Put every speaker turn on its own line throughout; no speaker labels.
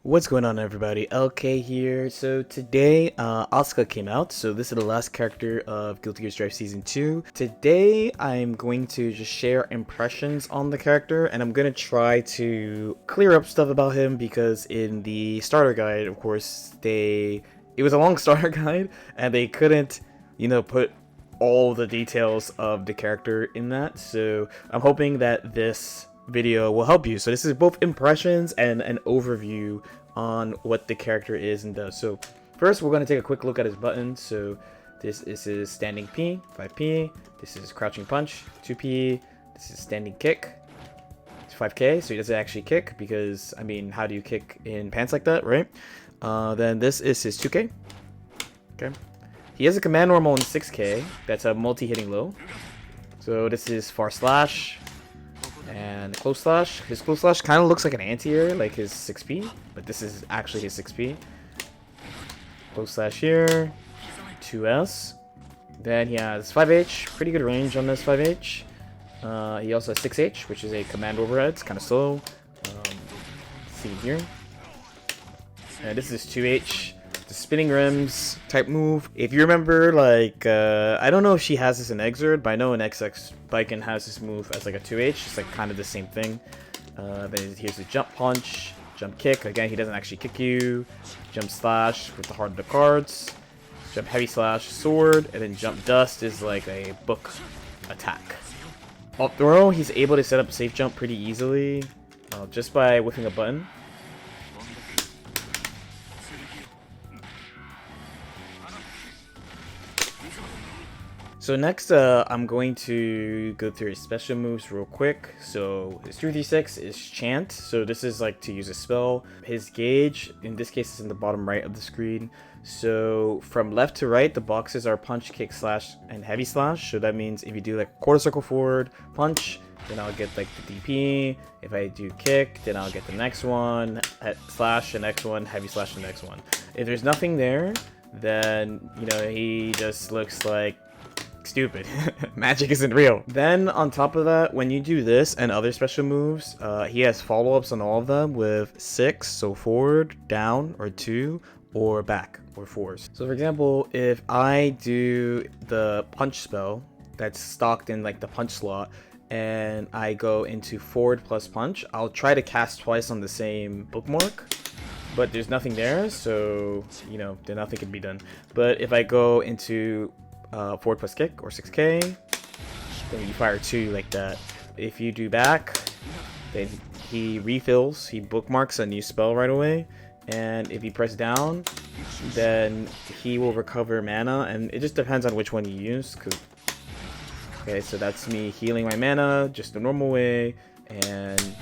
What's going on, everybody? LK here. So today Asuka came out, so this is the last character of Guilty Gear Strive Season 2. Today I'm going to just share impressions on the character, and I'm going to try to clear up stuff about him because in the starter guide, of course, it was a long starter guide and they couldn't, put all the details of the character in that. So I'm hoping that this video will help you. So this is both impressions and an overview on what the character is and does. So first we're going to take a quick look at his buttons. So this is his standing P, 5P. This is his crouching punch, 2P. This is standing kick, it's 5K. So he doesn't actually kick because, I mean, how do you kick in pants like that, right? Then this is his 2K. Okay. He has a command normal in 6K. That's a multi-hitting low. So this is far slash. And close slash. His close slash kind of looks like an anti-air, like his 6P, but this is actually his 6P. Close slash here, 2S. Then he has 5H, pretty good range on this 5H. He also has 6H, which is a command overhead. It's kind of slow. See here. And this is 2H. The spinning rims type move. If you remember, like, I don't know if she has this in Exerd, but I know in XX Biken has this move as like a 2H. It's like kind of the same thing. Then here's the jump punch, jump kick. Again, he doesn't actually kick you. Jump slash with the heart of the cards. Jump heavy slash, sword, and then jump dust is like a book attack. Up throw, he's able to set up a safe jump pretty easily just by whiffing a button. So next, I'm going to go through his special moves real quick. So his 336 is Chant. So this is like to use a spell. His gauge, in this case, is in the bottom right of the screen. So from left to right, the boxes are punch, kick, slash, and heavy slash. So that means if you do like quarter circle forward, punch, then I'll get like the DP. If I do kick, then I'll get the next one, slash, the next one, heavy slash, the next one. If there's nothing there, then, he just looks like stupid. Magic isn't real. Then on top of that, when you do this and other special moves, he has follow-ups on all of them with 6, so forward, down, or 2, or back, or 4s. So for example, if I do the punch spell that's stocked in like the punch slot, and I go into forward plus punch, I'll try to cast twice on the same bookmark, but there's nothing there, so then nothing can be done. But if I go into forward plus kick or 6K, then you fire 2 like that. If you do back, then he refills, he bookmarks a new spell right away, and if you press down, then he will recover mana, and it just depends on which one you use. Okay, so that's me healing my mana just the normal way, and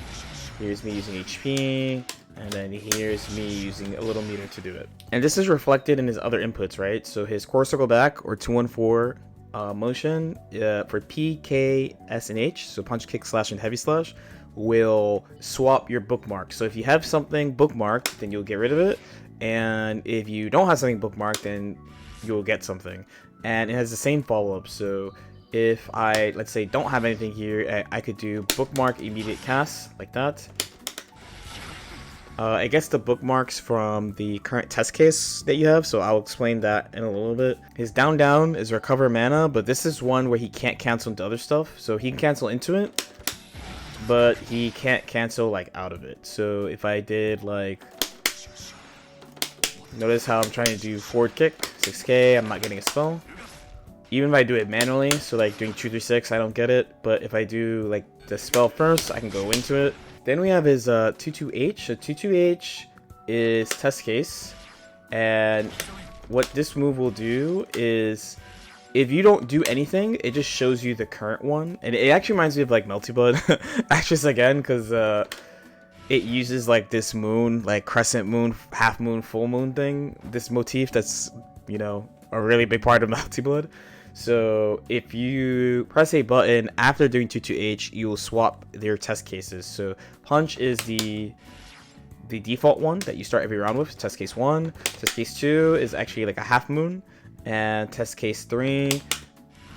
here's me using HP, and then here's me using a little meter to do it. And this is reflected in his other inputs, right? So his core circle back or 2-1-4 motion for P, K, S, and H, so punch, kick, slash, and heavy slash, will swap your bookmark. So if you have something bookmarked, then you'll get rid of it. And if you don't have something bookmarked, then you'll get something. And it has the same follow-up. So if I, let's say, don't have anything here, I could do bookmark immediate cast like that. I guess the bookmarks from the current test case that you have, so I'll explain that in a little bit. His down is recover mana, but this is one where he can't cancel into other stuff. So he can cancel into it, but he can't cancel like out of it. So if I did like, notice how I'm trying to do forward kick, 6K, I'm not getting a spell. Even if I do it manually, so like doing 236, I don't get it. But if I do like the spell first, I can go into it. Then we have his 22H. So 22H is test case, and what this move will do is, if you don't do anything, it just shows you the current one, and it actually reminds me of like Melty Blood Actress again, because it uses like this moon, like crescent moon, half moon, full moon thing, this motif that's a really big part of Melty Blood. So if you press a button after doing 22H, you will swap their test cases. So punch is the default one that you start every round with, test case 1. Test case 2 is actually like a half moon, and test case 3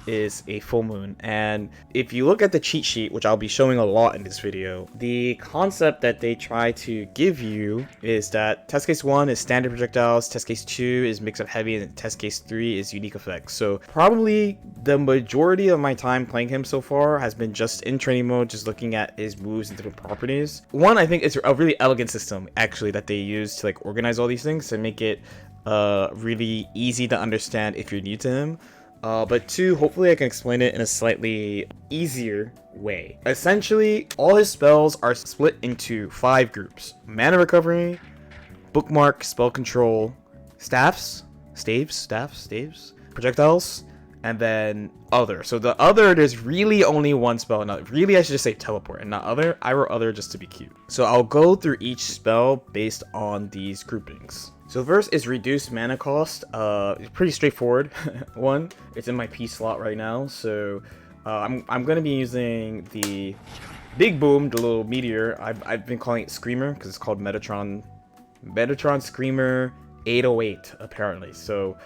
is a full moon. And if you look at the cheat sheet, which I'll be showing a lot in this video, the concept that they try to give you is that test case 1 is standard projectiles, test case 2 is mix up heavy, and test case 3 is unique effects. So probably the majority of my time playing him so far has been just in training mode, just looking at his moves and different properties. One, I think it's a really elegant system actually that they use to like organize all these things and make it really easy to understand if you're new to him. But two, hopefully I can explain it in a slightly easier way. Essentially, all his spells are split into 5 groups: mana recovery, bookmark, spell control, staves, projectiles, and then other. So the other, there's really only one spell. Not really, I should just say teleport and not other. I wrote other just to be cute. So I'll go through each spell based on these groupings. So first is reduced mana cost. It's pretty straightforward. One, it's in my P slot right now. So I'm gonna be using the big boom, the little meteor. I've been calling it Screamer because it's called Metatron Screamer 808 apparently. So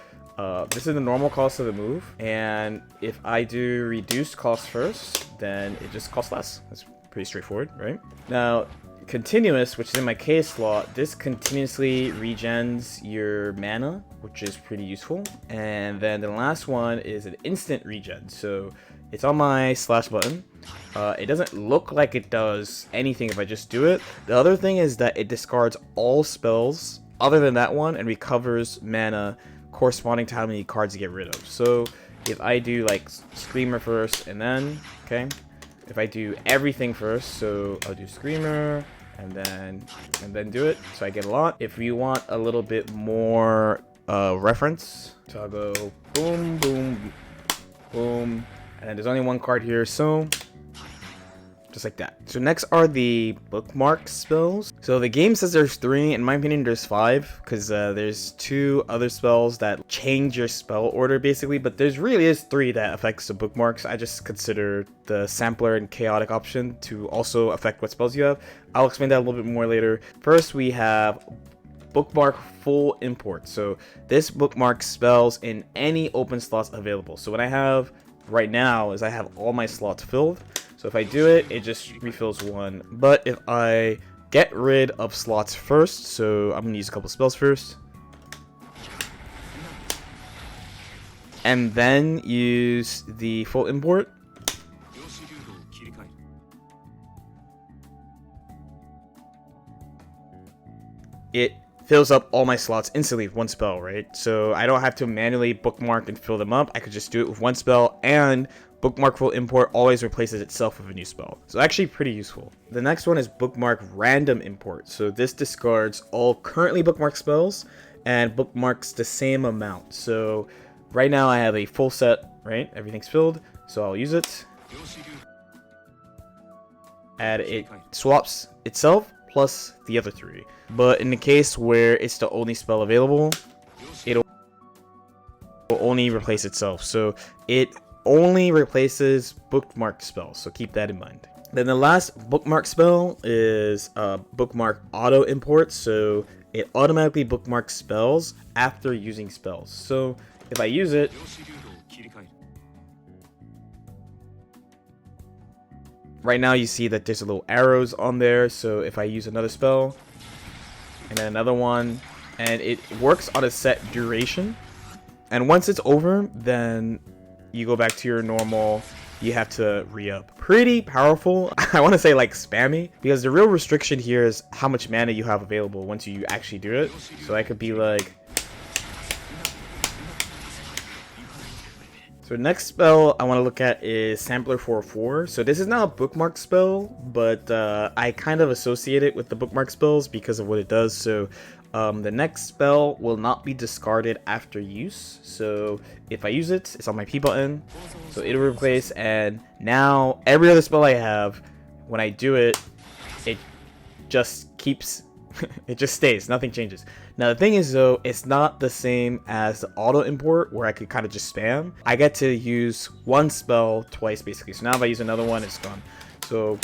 this is the normal cost of the move, and if I do reduced cost first, then it just costs less. That's pretty straightforward, right? Now, continuous, which is in my K slot, this continuously regens your mana, which is pretty useful. And then the last one is an instant regen. So it's on my slash button. It doesn't look like it does anything if I just do it. The other thing is that it discards all spells other than that one and recovers mana corresponding to how many cards you get rid of. So if I do like Screamer first and then, okay, if I do everything first, so I'll do Screamer and then do it, so I get a lot. If you want a little bit more reference, so I'll go boom, boom, boom, and there's only one card here, so just like that. So next are the bookmark spells. So the game says there's 3. In my opinion, there's 5 because there's 2 other spells that change your spell order basically, but there's really is 3 that affects the bookmarks. I just consider the sampler and chaotic option to also affect what spells you have. I'll explain that a little bit more later. First, we have bookmark full import. So this bookmark spells in any open slots available. So what I have right now is I have all my slots filled. So if I do it, it just refills 1. But if I get rid of slots first, so I'm going to use a couple spells first, and then use the full import, it fills up all my slots instantly with 1 spell, right? So I don't have to manually bookmark and fill them up. I could just do it with 1 spell, and bookmark full import always replaces itself with a new spell. So actually pretty useful. The next one is bookmark random import. So this discards all currently bookmarked spells and bookmarks the same amount. So right now I have a full set, right? Everything's filled. So I'll use it. And it swaps itself plus the other 3. But in the case where it's the only spell available, it'll only replace itself. So it only replaces bookmarked spells, so keep that in mind. Then the last bookmark spell is bookmark auto import. So it automatically bookmarks spells after using spells. So if I use it, right now you see that there's a little arrows on there. So if I use another spell and then another one, and it works on a set duration, and once it's over, then you go back to your normal, you have to re-up. Pretty powerful. I want to say like spammy, because the real restriction here is how much mana you have available once you actually do it. So I could be like, so next spell I want to look at is Sampler 404. So this is not a bookmark spell, but I kind of associate it with the bookmark spells because of what it does. So the next spell will not be discarded after use. So if I use it, it's on my P button, so it'll replace, and now every other spell I have, when I do it, it just keeps it just stays, nothing changes. Now the thing is though, it's not the same as the auto import where I could kind of just spam. I get to use 1 spell twice basically. So now if I use another one, it's gone. So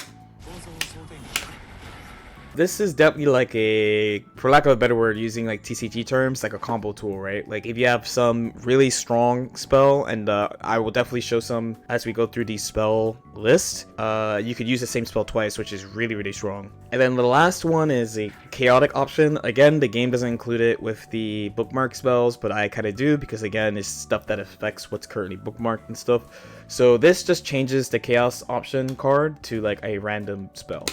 This is definitely like a, for lack of a better word, using like TCG terms, like a combo tool, right? Like if you have some really strong spell, and I will definitely show some as we go through the spell list, you could use the same spell twice, which is really, really strong. And then the last one is a chaotic option. Again, the game doesn't include it with the bookmark spells, but I kind of do because again, it's stuff that affects what's currently bookmarked and stuff. So this just changes the chaos option card to like a random spell.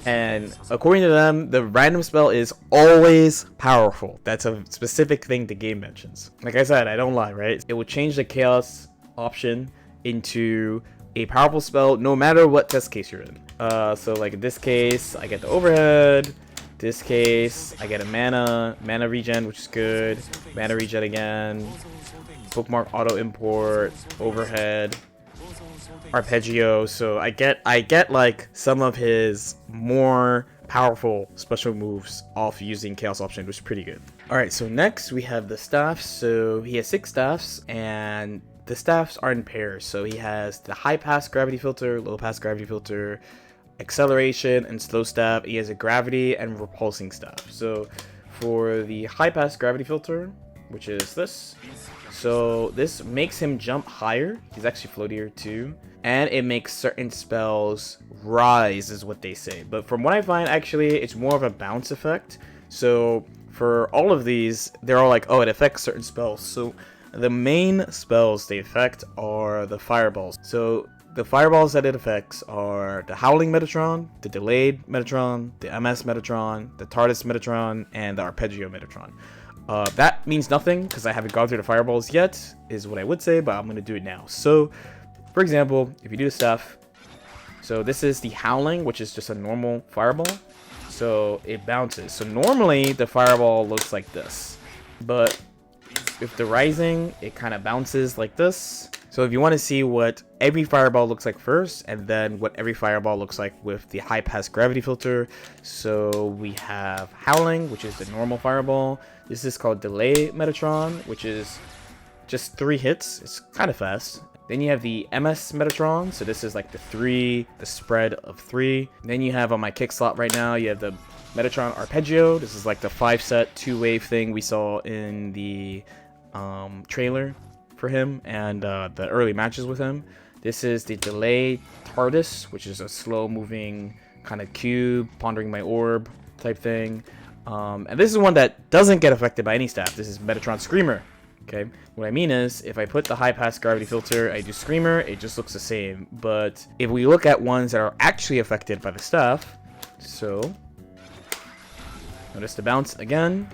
And according to them, the random spell is always powerful. That's a specific thing the game mentions. Like I said, I don't lie, right? It will change the chaos option into a powerful spell no matter what test case you're in. So like in this case, I get the overhead. This case, I get a mana regen, which is good. Mana regen again. Bookmark auto import, overhead. Arpeggio, so I get like some of his more powerful special moves off using chaos option, which is pretty good. All right, so next we have the staffs. So he has 6 staffs, and the staffs are in pairs. So he has the high pass gravity filter, low pass gravity filter, acceleration, and slow staff. He has a gravity and repulsing staff. So for the high pass gravity filter, which is this, so this makes him jump higher. He's actually floatier too. And it makes certain spells rise, is what they say. But from what I find, actually, it's more of a bounce effect. So for all of these, they're all like, oh, it affects certain spells. So the main spells they affect are the fireballs. So the fireballs that it affects are the Howling Metatron, the Delayed Metatron, the MS Metatron, the TARDIS Metatron, and the Arpeggio Metatron. That means nothing because I haven't gone through the fireballs yet, is what I would say, but I'm going to do it now. So, for example, if you do the stuff, so this is the Howling, which is just a normal fireball. So it bounces. So normally the fireball looks like this, but with the Rising, it kind of bounces like this. So if you want to see what every fireball looks like first, and then what every fireball looks like with the high pass gravity filter, so we have Howling, which is the normal fireball. This is called Delay Metatron, which is just 3 hits. It's kind of fast. Then you have the MS Metatron, so this is like the spread of 3. Then you have on my kick slot right now, you have the Metatron Arpeggio. This is like the 5-set 2-wave thing we saw in the trailer for him and the early matches with him. This is the Delay TARDIS, which is a slow moving kind of cube, pondering my orb type thing. And this is one that doesn't get affected by any staff. This is Metatron Screamer. Okay, what I mean is, if I put the high pass gravity filter, I do Screamer, it just looks the same. But if we look at ones that are actually affected by the staff, so notice the bounce again,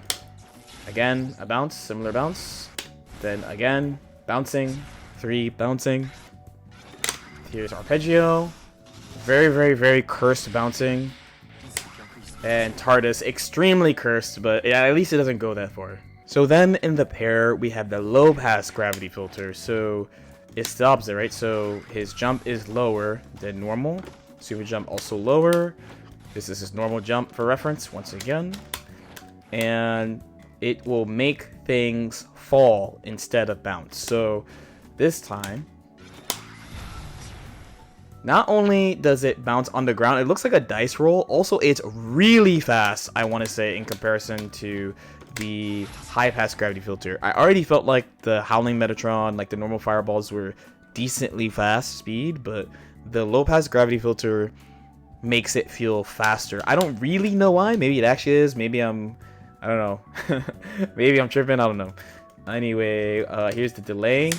a bounce, similar bounce, then again, bouncing, 3 bouncing. Here's Arpeggio, very, very, very cursed bouncing, and TARDIS, extremely cursed, but yeah, at least it doesn't go that far. So then in the pair, we have the low pass gravity filter. So it's the opposite, right? So his jump is lower than normal. Super jump also lower. This is his normal jump for reference, once again. And it will make things fall instead of bounce. So this time, not only does it bounce on the ground, it looks like a dice roll. Also, it's really fast, I want to say, in comparison to the high pass gravity filter. I already felt like the Howling Metatron, like the normal fireballs, were decently fast speed, but the low pass gravity filter makes it feel faster. I don't really know why. Maybe it actually is. Maybe I don't know. Maybe I'm tripping. I don't know. Anyway, here's the Delay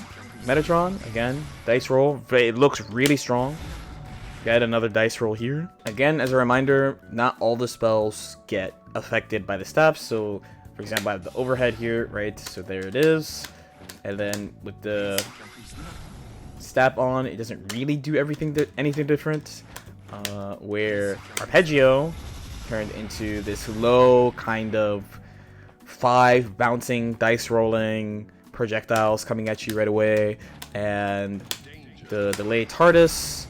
Metatron. Again, dice roll. It looks really strong. Got another dice roll here. Again, as a reminder, not all the spells get affected by the staffs. So, for example, I have the overhead here, right? So there it is. And then with the staff on, it doesn't really do anything different. Where Arpeggio turned into this low kind of 5 bouncing, dice rolling projectiles coming at you right away. And the Delay TARDIS.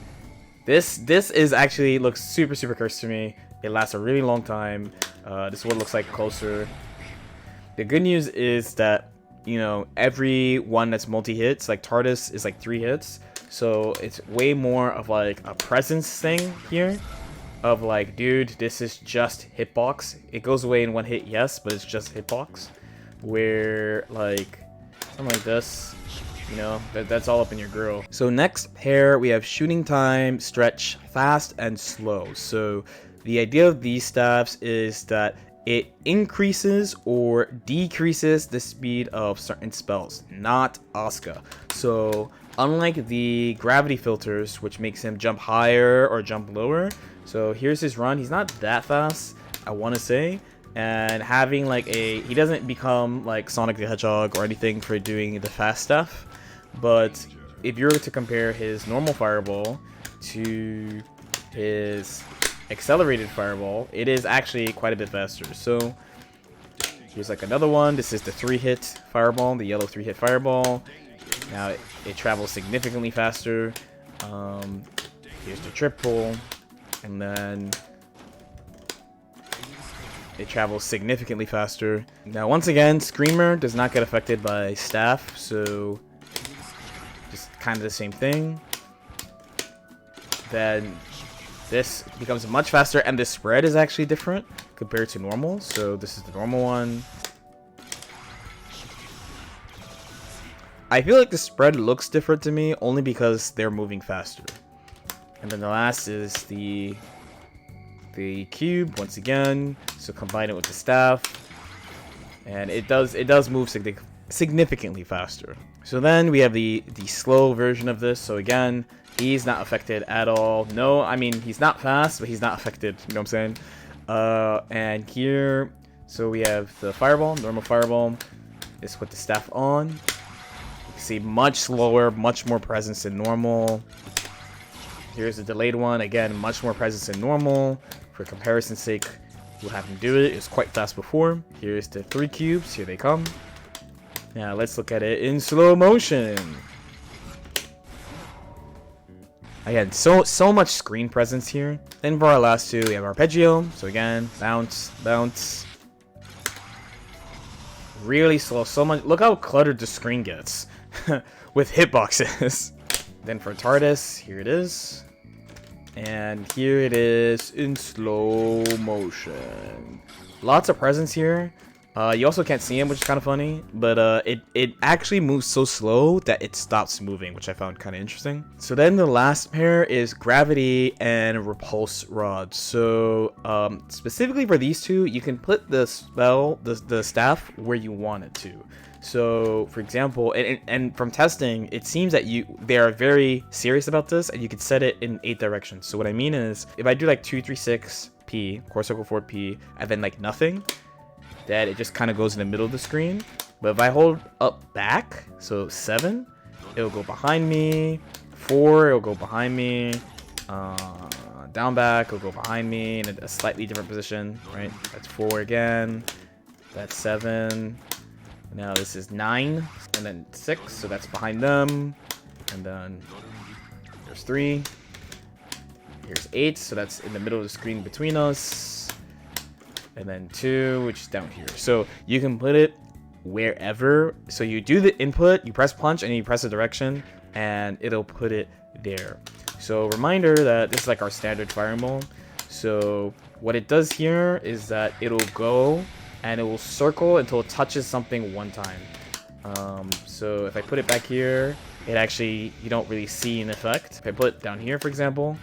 This is actually looks super, super cursed to me. It lasts a really long time. This is what it looks like closer. The good news is that, you know, every one that's multi-hits, like TARDIS is like 3 hits. So it's way more of like a presence thing here. of like, dude, this is just hitbox. It goes away in one hit, yes, but it's just hitbox. Where like something like this, you know, that's all up in your grill. So next pair, we have shooting time, stretch, fast, and slow. So the idea of these staffs is that it increases or decreases the speed of certain spells, not Asuka. So unlike the gravity filters, which makes him jump higher or jump lower, so here's his run. He's not that fast, I want to say. And having like he doesn't become like Sonic the Hedgehog or anything for doing the fast stuff. But if you were to compare his normal fireball to his accelerated fireball, it is actually quite a bit faster. So here's like another one. This is the 3-hit fireball, the yellow 3-hit fireball. Now it travels significantly faster. Here's the triple, and then it travels significantly faster. Now once again, Screamer does not get affected by staff, so just kind of the same thing. Then this becomes much faster, and the spread is actually different compared to normal. So this is the normal one. I feel like the spread looks different to me only because they're moving faster. And then the last is the cube once again. So combine it with the staff, and it does move significantly faster. So then we have the slow version of this. So again, he's not affected at all. No, I mean, he's not fast, but he's not affected. You know what I'm saying? And here, so we have the fireball, normal fireball. Is with the staff on. You can see much slower, much more presence than normal. Here's the delayed one. Again, much more presence than normal. For comparison's sake, we'll have him do it. It was quite fast before. Here's the 3 cubes. Here they come. Now let's look at it in slow motion. Again, so much screen presence here. Then for our last two, we have arpeggio. So again, bounce, bounce. Really slow. So much. Look how cluttered the screen gets with hitboxes. Then for TARDIS, here it is. And here it is in slow motion. Lots of presence here. You also can't see him, which is kind of funny, but it actually moves so slow that it stops moving, which I found kind of interesting. So then the last pair is Gravity and Repulse Rod. So specifically for these two, you can put the spell, the staff, where you want it to. So for example, and from testing, it seems that they are very serious about this, and you can set it in 8 directions. So what I mean is, if I do like 2, 3, 6 P, core circle 4 P, and then like nothing, that it just kind of goes in the middle of the screen. But if I hold up back, so 7, it'll go behind me. 4, it'll go behind me. Down back, it'll go behind me in a slightly different position, right? That's 4 again. That's 7. Now this is 9, and then 6, so that's behind them. And then there's 3. Here's 8, so that's in the middle of the screen between us. And then 2, which is down here. So you can put it wherever. So you do the input, you press punch, and you press the direction, and it'll put it there. So reminder that this is like our standard fireball. So what it does here is that it'll go and it will circle until it touches something one time. So if I put it back here, it actually, you don't really see an effect. If I put it down here, for example,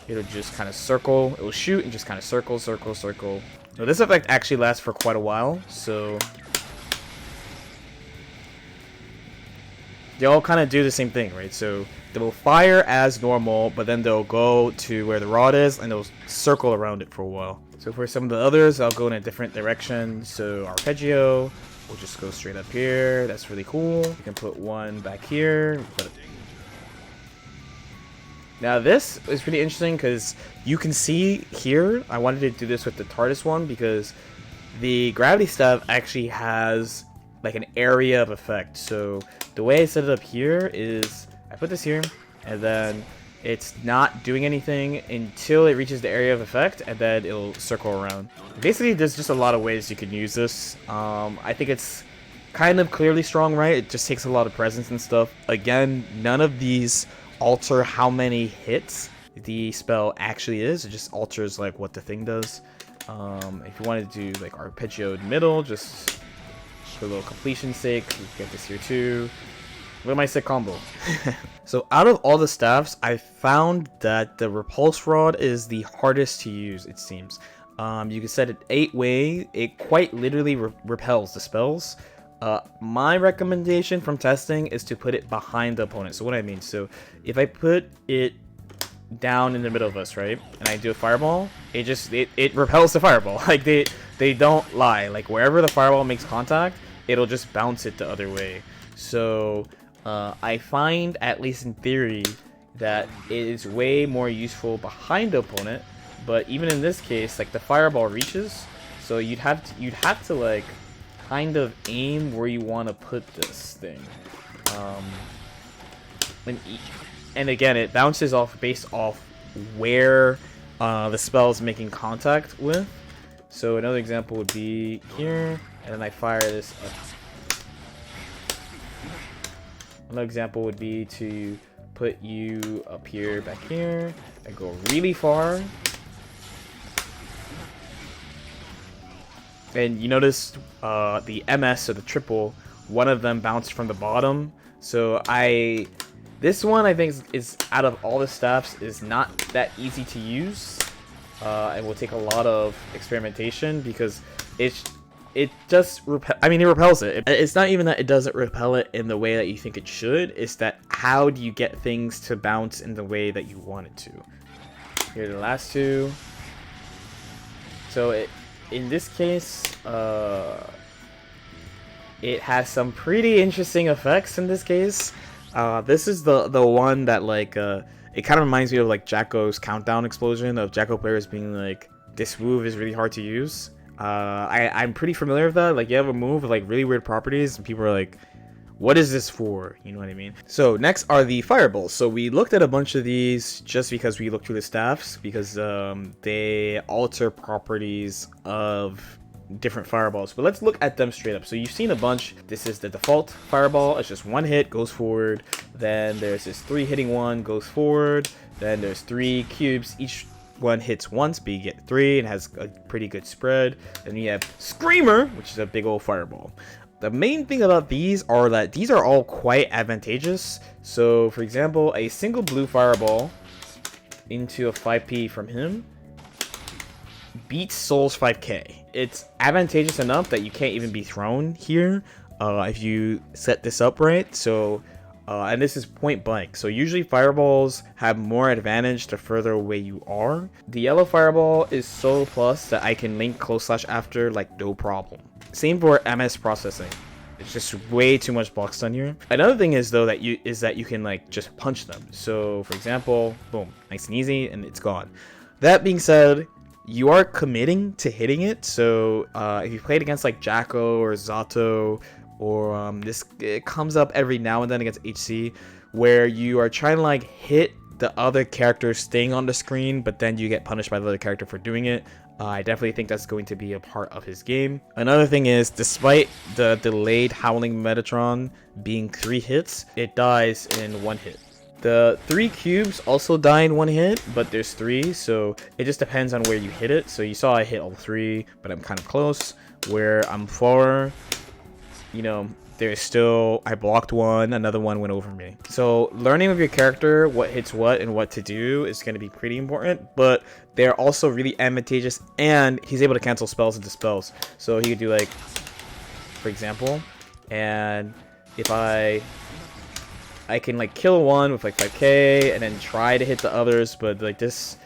it'll just kind of circle. It will shoot and just kind of circle, circle, circle. Now this effect actually lasts for quite a while, so they all kind of do the same thing, right? So they will fire as normal, but then they'll go to where the rod is and they'll circle around it for a while. So for some of the others, I'll go in a different direction. So arpeggio, we'll just go straight up here. That's really cool. You can put one back here. Now this is pretty interesting because you can see here, I wanted to do this with the TARDIS one because the gravity staff actually has like an area of effect. So the way I set it up here is I put this here and then it's not doing anything until it reaches the area of effect, and then it'll circle around. Basically, there's just a lot of ways you can use this. I think it's kind of clearly strong, right? It just takes a lot of presence and stuff. Again, none of these alter how many hits the spell actually is. It just alters like what the thing does. If you wanted to do like arpeggioed middle, just for a little completion's sake, you get this here too. Look at my sick combo. So out of all the staffs, I found that the repulse rod is the hardest to use, it seems. You can set it 8-way. It quite literally repels the spells. My recommendation from testing is to put it behind the opponent. So what I mean, so if I put it down in the middle of us, right, and I do a fireball, it repels the fireball. Like they don't lie. Like wherever the fireball makes contact, it'll just bounce it the other way. So I find, at least in theory, that it is way more useful behind the opponent. But even in this case, like the fireball reaches, so you'd have to like kind of aim where you want to put this thing. And again, it bounces off based off where the spell is making contact with. So another example would be here, and then I fire this up. Another example would be to put you up here, back here, and go really far. And you notice the MS, or the triple, one of them bounced from the bottom. So this one I think is out of all the staffs is not that easy to use. It will take a lot of experimentation because it just it repels it. It's not even that it doesn't repel it in the way that you think it should. It's that how do you get things to bounce in the way that you want it to. Here are the last two. So in this case, it has some pretty interesting effects in this case. This is the one that like it kind of reminds me of like Jacko's countdown explosion of Jacko players being like, this move is really hard to use. I'm pretty familiar with that. Like you have a move with like really weird properties and people are like, what is this for? You know what I mean? So next are the fireballs. So we looked at a bunch of these just because we looked through the staffs, because they alter properties of different fireballs. But let's look at them straight up. So you've seen a bunch. This is the default fireball. It's just one hit, goes forward. Then there's this 3-hitting one, goes forward. Then there's 3 cubes. Each one hits once, but you get 3 and has a pretty good spread. Then you have Screamer, which is a big old fireball. The main thing about these are that these are all quite advantageous. So for example, a single blue fireball into a 5p from him beats Soul's 5k. It's advantageous enough that you can't even be thrown here if you set this up right. So and this is point blank. So usually fireballs have more advantage the further away you are. The yellow fireball is so plus that I can link close slash after like no problem. Same for MS processing. It's just way too much block stun here. Another thing is though that you can like just punch them. So for example, boom, nice and easy, and it's gone. That being said, you are committing to hitting it. So if you played against like Jacko or Zato, or it comes up every now and then against HC, where you are trying to like hit the other character staying on the screen, but then you get punished by the other character for doing it. I definitely think that's going to be a part of his game. Another thing is, despite the delayed Howling Metatron being 3 hits, it dies in 1 hit. The 3 cubes also die in 1 hit, but there's 3, so it just depends on where you hit it. So you saw I hit all 3, but I'm kind of close. Where I'm 4, you know, there's still, I blocked 1, another one went over me. So learning with your character what hits what and what to do is going to be pretty important, but they're also really advantageous, and he's able to cancel spells into spells. So he could do like, for example, and if I can like kill one with like 5k and then try to hit the others, but like this,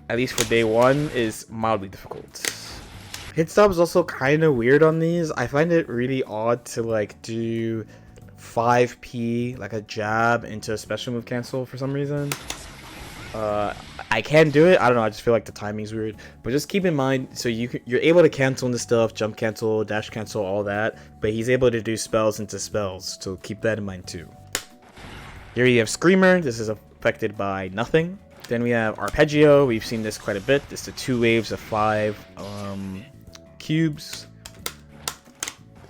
at least for day 1, is mildly difficult. Hit stop is also kind of weird on these. I find it really odd to like do 5p like a jab into a special move cancel for some reason. I can do it. I don't know. I just feel like the timing's weird. But just keep in mind, so you're able to cancel into stuff, jump cancel, dash cancel, all that. But he's able to do spells into spells, so keep that in mind too. Here you have Screamer. This is affected by nothing. Then we have Arpeggio. We've seen this quite a bit. It's the 2 waves of 5 cubes.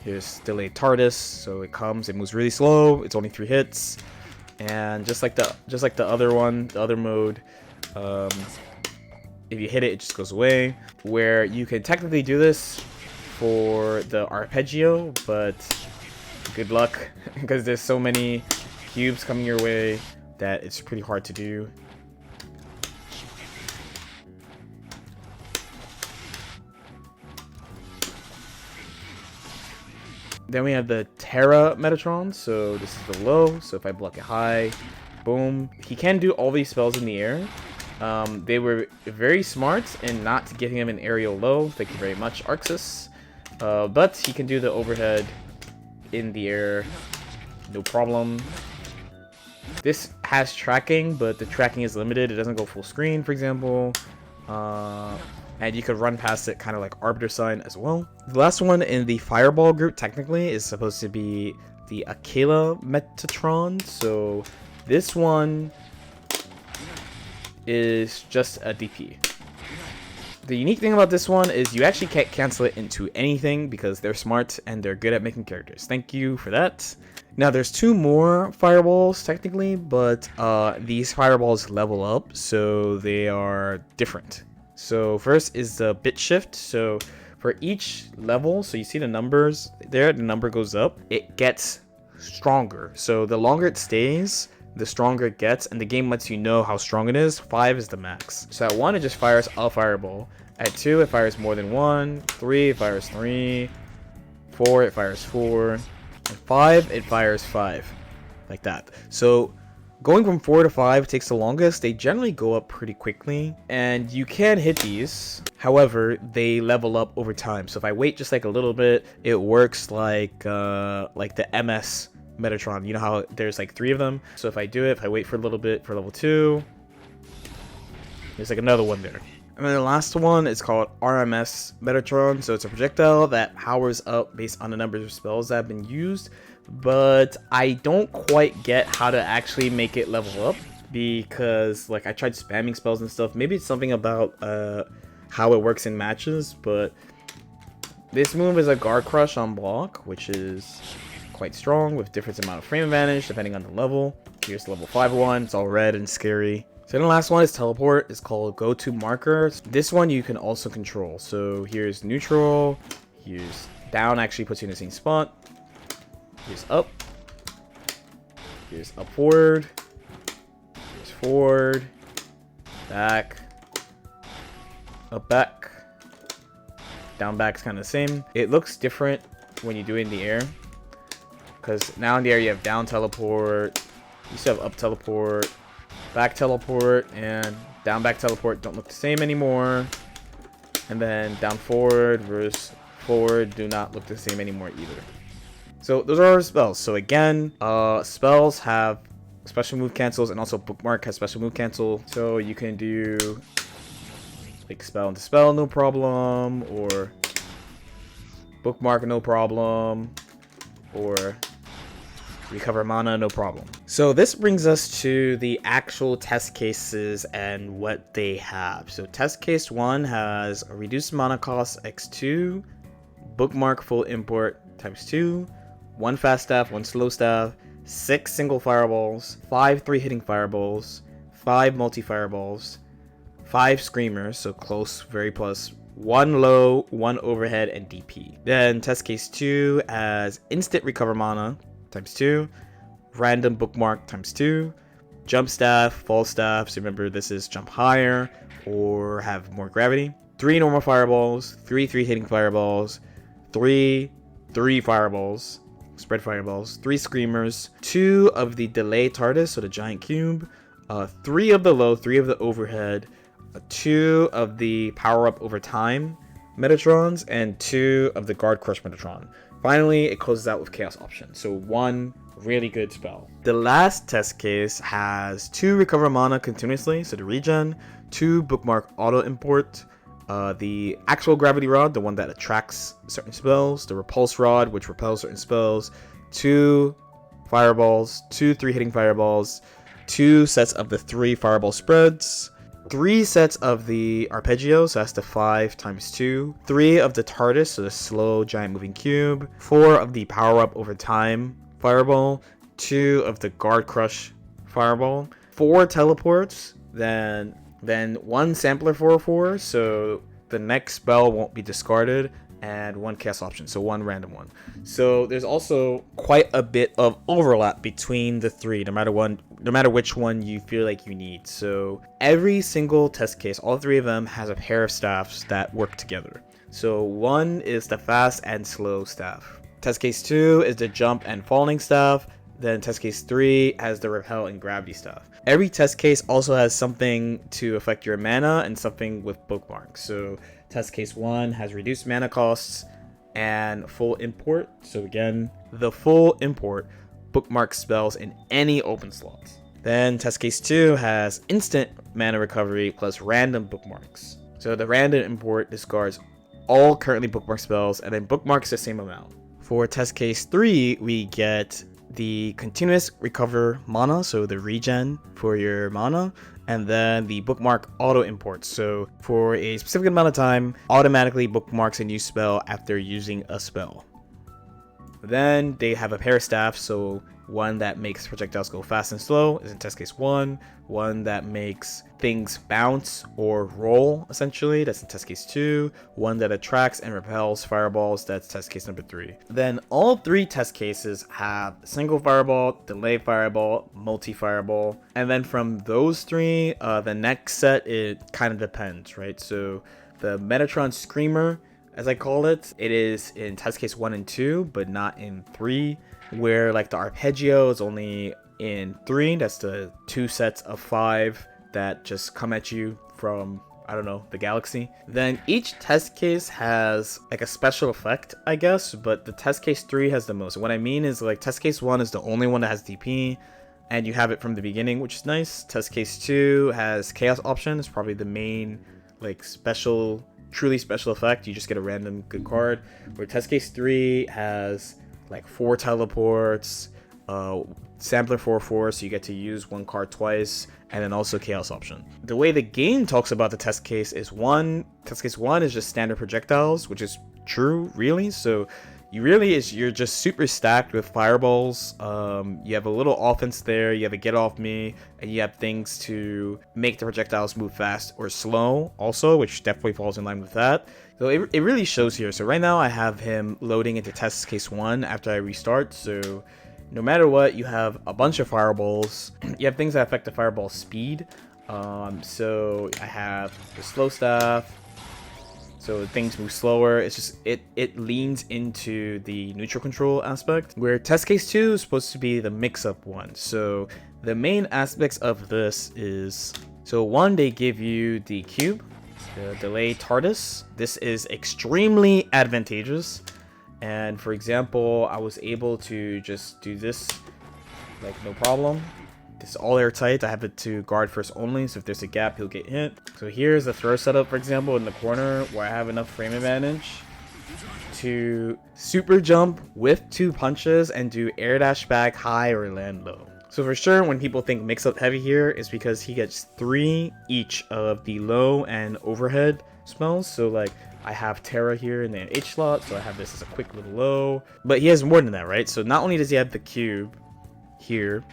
Here's Delayed TARDIS. So it comes, it moves really slow. It's only 3 hits. And just like the other one, the other mode, if you hit it, it just goes away. Where you can technically do this for the arpeggio, but good luck because there's so many cubes coming your way that it's pretty hard to do. Then we have the Terra Metatron, so this is the low, so if I block it high, boom. He can do all these spells in the air. They were very smart in not giving him an aerial low, thank you very much, Arxis. But he can do the overhead in the air, no problem. This has tracking, but the tracking is limited, it doesn't go full screen, for example. And you could run past it kind of like Arbiter Sign as well. The last one in the Fireball group technically is supposed to be the Aquila Metatron. So this one is just a DP. The unique thing about this one is you actually can't cancel it into anything because they're smart and they're good at making characters. Thank you for that. Now there's two more fireballs technically, but these fireballs level up, so they are different. So first is the bit shift. So for each level, so you see the numbers there, the number goes up, it gets stronger. So the longer it stays, the stronger it gets, and the game lets you know how strong it is. 5 is the max. So at 1, it just fires a fireball. At 2, it fires more than 1. 3, it fires 3. 4, it fires 4. And 5, it fires 5. Like that. So going from 4 to 5 takes the longest. They generally go up pretty quickly, and you can hit these. However, they level up over time. So if I wait just like a little bit, it works like the MS Metatron. You know how there's like 3 of them? So if I do it, if I wait for a little bit for level 2, there's like another one there. And then the last one is called RMS Metatron. So it's a projectile that powers up based on the numbers of spells that have been used. But I don't quite get how to actually make it level up, because like I tried spamming spells and stuff. Maybe it's something about how it works in matches, but this move is a guard crush on block, which is quite strong with different amount of frame advantage depending on the level. Here's level 5-1, it's all red and scary. So then the last one is teleport. It's called go to marker. This one you can also control. So here's neutral, here's down, actually puts you in the same spot. Here's up. Here's up forward. Here's forward. Back. Up back. Down back's kind of the same. It looks different when you do it in the air, because now in the air you have down teleport. You still have up teleport. Back teleport and down back teleport don't look the same anymore. And then down forward versus forward do not look the same anymore either. So those are our spells. So again, spells have special move cancels, and also Bookmark has special move cancel. So you can do like spell into spell, no problem, or Bookmark, no problem, or recover mana, no problem. So this brings us to the actual test cases and what they have. So test case 1 has a reduced mana cost x2, Bookmark full import times 2, 1 fast staff, 1 slow staff, 6 single fireballs, 5 3-hitting fireballs, 5 multi-fireballs, 5 screamers, so close, very plus, 1 low, 1 overhead, and DP. Then test case 2 has instant recover mana times 2, random Bookmark times 2, jump staff, fall staff, so remember this is jump higher or have more gravity, 3 normal fireballs, 3 3-hitting fireballs, 3 fireballs, spread fireballs, 3 screamers, 2 of the delay TARDIS, so the giant cube, 3 of the low, 3 of the overhead, 2 of the power up over time Metatrons, and 2 of the guard crush Metatron. Finally, it closes out with chaos option, so 1 really good spell. The last test case has 2 recover mana continuously, so the regen, 2 Bookmark auto import, the actual gravity rod, the one that attracts certain spells, the repulse rod, which repels certain spells, 2 fireballs, 2 3-hitting fireballs, 2 sets of the 3 fireball spreads, 3 sets of the arpeggio, so that's the 5 times 2, 3 of the TARDIS, so the slow giant moving cube, 4 of the power up over time fireball, 2 of the guard crush fireball, 4 teleports, then 1 sampler for 4, so the next spell won't be discarded, and 1 chaos option, so 1 random one. So there's also quite a bit of overlap between the 3, no matter which one you feel like you need. So every single test case, all 3 of them, has a pair of staffs that work together. So 1 is the fast and slow staff. Test case 2 is the jump and falling staff. Then test case 3 has the repel and gravity staff. Every test case also has something to affect your mana and something with bookmarks. So test case 1 has reduced mana costs and full import. So again, the full import bookmark spells in any open slots. Then test case 2 has instant mana recovery plus random bookmarks. So the random import discards all currently bookmark spells and then bookmarks the same amount. For test case 3, we get the continuous recover mana, so the regen for your mana, and then the bookmark auto import. So for a specific amount of time, automatically bookmarks a new spell after using a spell. Then they have a pair of staffs, so one that makes projectiles go fast and slow is in test case 1, one that makes things bounce or roll, essentially, that's in test case 2, one that attracts and repels fireballs, that's test case number 3. Then all 3 test cases have single fireball, delay fireball, multi fireball, and then from those 3, the next set, it kind of depends, right? So the Metatron Screamer, as I call it, it is in test case 1 and 2, but not in 3, where like the arpeggio is only in 3. That's the 2 sets of 5 that just come at you from, I don't know, the galaxy. Then each test case has like a special effect, I guess, but the test case 3 has the most. And what I mean is like test case 1 is the only one that has DP, and you have it from the beginning, which is nice. Test case 2 has chaos option. It's probably the main like truly special effect. You just get a random good card. Where test case 3 has like 4 teleports, sampler 4/4, so you get to use 1 card twice, and then also chaos option. The way the game talks about the test case is test case 1 is just standard projectiles, which is true, really. So you're just super stacked with fireballs. You have a little offense there, you have a get off me, and you have things to make the projectiles move fast or slow also, which definitely falls in line with that. So it really shows here. So right now I have him loading into test case 1 after I restart. So no matter what, you have a bunch of fireballs. You have things that affect the fireball speed. So I have the slow staff. So things move slower. It's just it leans into the neutral control aspect, where test case 2 is supposed to be the mix-up one. So the main aspects of this is, so 1, they give you the cube, the delay TARDIS. This is extremely advantageous. And for example, I was able to just do this like no problem. This is all airtight. I have it to guard first only, so if there's a gap, he'll get hit. So here's the throw setup, for example, in the corner where I have enough frame advantage to super jump with 2 punches and do air dash back high or land low. So for sure, when people think mix-up heavy here, is because he gets 3 each of the low and overhead spells. So like I have Terra here in the H slot, so I have this as a quick little low. But he has more than that, right? So not only does he have the cube here,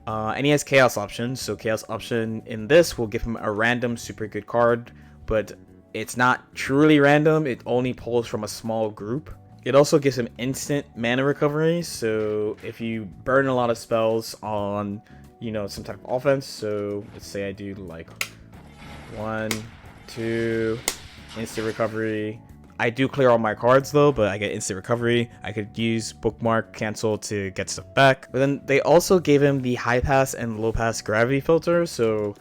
and he has chaos option. So chaos option in this will give him a random super good card, but it's not truly random. It only pulls from a small group. It also gives him instant mana recovery. So if you burn a lot of spells on, you know, some type of offense. So let's say I do like 1, 2, instant recovery. I do clear all my cards though, but I get instant recovery. I could use bookmark cancel to get stuff back. But then they also gave him the high pass and low pass gravity filter. So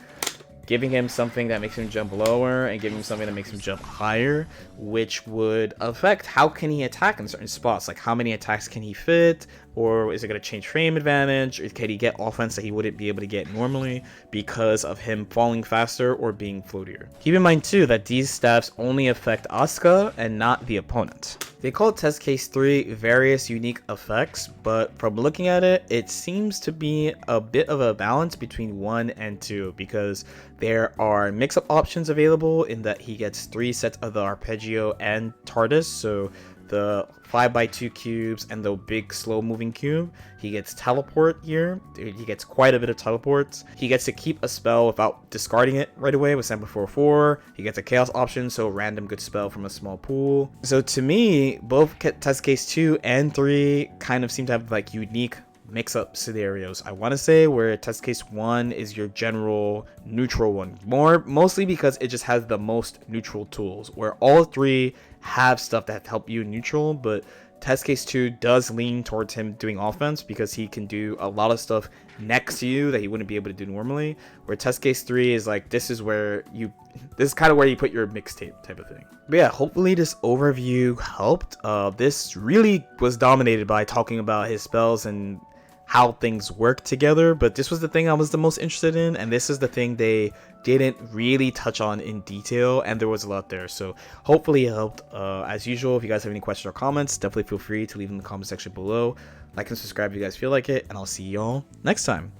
giving him something that makes him jump lower and giving him something that makes him jump higher, which would affect how can he attack in certain spots. Like how many attacks can he fit, or is it going to change frame advantage, or can he get offense that he wouldn't be able to get normally because of him falling faster or being floatier. Keep in mind too that these staffs only affect Asuka and not the opponent. They call test case 3 various unique effects, but from looking at it, it seems to be a bit of a balance between 1 and 2, because there are mix-up options available in that he gets 3 sets of the arpeggio Geo and TARDIS, so the 5x2 cubes and the big slow moving cube. He gets teleport here. He gets quite a bit of teleports. He gets to keep a spell without discarding it right away with Sample 4/4. He gets a chaos option, so random good spell from a small pool. So to me, both test case 2 and 3 kind of seem to have like unique mix-up scenarios. I want to say where test case 1 is your general neutral one, mostly because it just has the most neutral tools, where all 3 have stuff that help you neutral, but test case 2 does lean towards him doing offense because he can do a lot of stuff next to you that he wouldn't be able to do normally, where test case 3 is like, this is kind of where you put your mixtape type of thing. But yeah, hopefully this overview helped. This really was dominated by talking about his spells and how things work together, but this was the thing I was the most interested in, and this is the thing they didn't really touch on in detail, and there was a lot there, so hopefully it helped. As usual, if you guys have any questions or comments, definitely feel free to leave them in the comment section below. Like and subscribe if you guys feel like it, and I'll see y'all next time.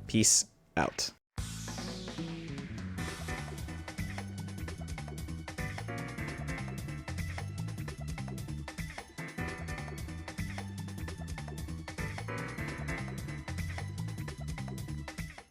Peace out.